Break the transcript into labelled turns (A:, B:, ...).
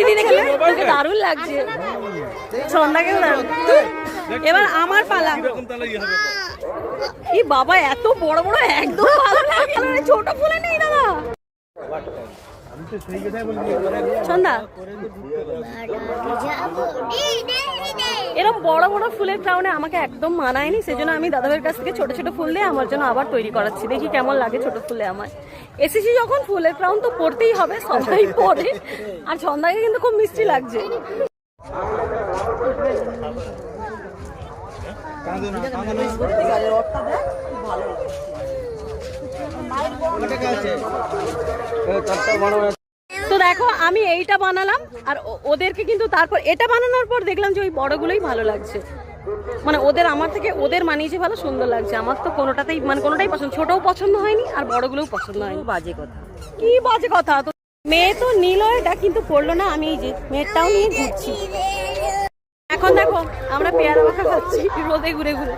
A: দিদি দেখি তোকে দারুণ লাগছে, সন্ধ্যাকে দারুণ। এবার আমার পালা। এই বাবা এত বড় বড় একদম ভালো লাগে না, ছোট ফুলে নেই দাদা। সন্ধ্যা এরকম বড় বড় ফুলের ক্রাউনে আমাকে একদম মানায়নি, সেজন্য আমি দাদাদের কাছ থেকে ছোট ছোট ফুল দিয়ে আমার জন্য আবার তৈরি করাচ্ছি, দেখি কেমন লাগে ছোট ফুলে আমার। এসেছি যখন ফুলের ক্রাউন তো পরতেই হবে, সবাই পরে। আর সন্ধ্যাকে কিন্তু খুব মিষ্টি লাগছে। তো দেখো আমি এইটা বানালাম, আর ওদেরকে কিন্তু তারপর এটা বানানোর পর দেখলাম যে ওই বড়গুলোই ভালো লাগছে, মানে ওদের আমার থেকে ওদের মানিয়েছে ভালো, সুন্দর লাগছে। আমার তো কোনোটাতেই মানে কোনোটাই পছন্দ, ছোটও পছন্দ হয়নি আর বড়গুলোও পছন্দ হয়নি। বাজে কথা, কি বাজে কথা। তো মেয়ে তো নিল এটা, কিন্তু পড়লো না। আমি এই যে মেয়েরটাও নিয়ে ঘুরছি। এখন দেখো আমরা পেয়ারা মাখা খাচ্ছি রোদে ঘুরে ঘুরে।